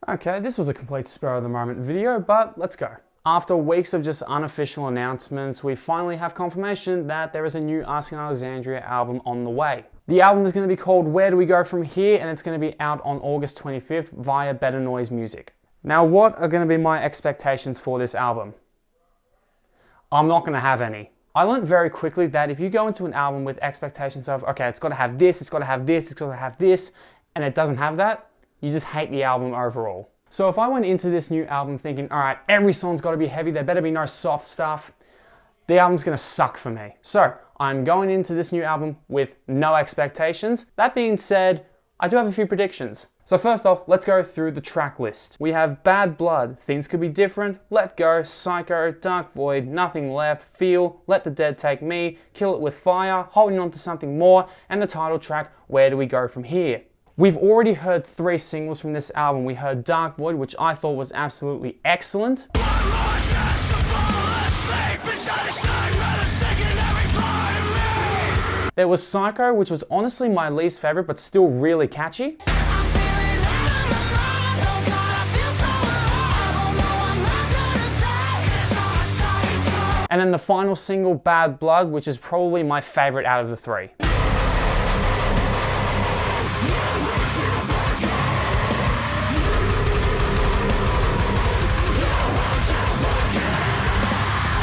Okay, this was a complete spur of the moment video, but let's go. After weeks of just unofficial announcements, we finally have confirmation that there is a new Asking Alexandria album on the way. The album is going to be called Where Do We Go From Here, and it's going to be out on August 25th via Better Noise Music. Now, what are going to be my expectations for this album? I'm not going to have any. I learned very quickly that if you go into an album with expectations of, okay, it's got to have this, it's got to have this, it's got to have this, and it doesn't have that, you just hate the album overall. So if I went into this new album thinking, all right, every song's got to be heavy, there better be no soft stuff, the album's going to suck for me. So I'm going into this new album with no expectations. That being said, I do have a few predictions. So first off, let's go through the track list. We have Bad Blood, Things Could Be Different, Let Go, Psycho, Dark Void, Nothing Left, Feel, Let the Dead Take Me, Kill It With Fire, Holding On to Something More, and the title track, Where Do We Go From Here? We've already heard 3 singles from this album. We heard Dark Void, which I thought was absolutely excellent. There was Psycho, which was honestly my least favorite, but still really catchy. And then the final single, Bad Blood, which is probably my favorite out of the 3.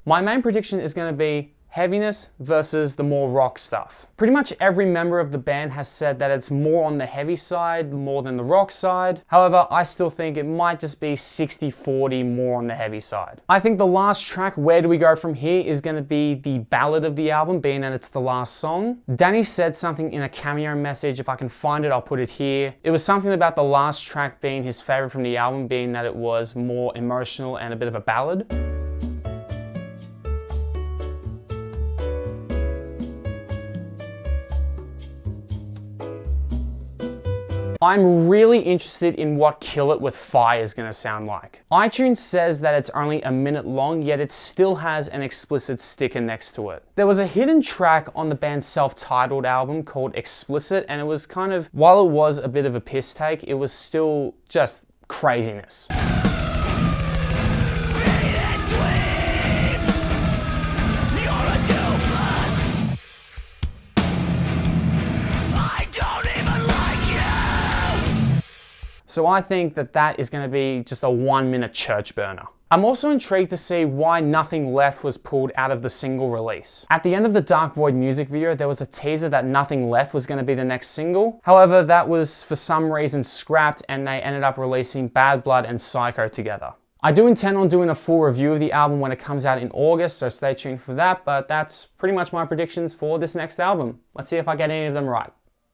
My main prediction is going to be heaviness versus the more rock stuff. Pretty much every member of the band has said that it's more on the heavy side, more than the rock side. However, I still think it might just be 60-40 more on the heavy side. I think the last track, Where Do We Go From Here, is going to be the ballad of the album, being that it's the last song. Danny said something in a cameo message. If I can find it, I'll put it here. It was something about the last track being his favorite from the album, being that it was more emotional and a bit of a ballad. I'm really interested in what Kill It With Fire is going to sound like. iTunes says that it's only a minute long, yet it still has an explicit sticker next to it. There was a hidden track on the band's self-titled album called Explicit, and it was kind of, while it was a bit of a piss take, it was still just craziness. So I think that that is going to be just a 1-minute church burner. I'm also intrigued to see why Nothing Left was pulled out of the single release. At the end of the Dark Void music video, there was a teaser that Nothing Left was going to be the next single. However, that was for some reason scrapped, and they ended up releasing Bad Blood and Psycho together. I do intend on doing a full review of the album when it comes out in August, so stay tuned for that, but that's pretty much my predictions for this next album. Let's see if I get any of them right.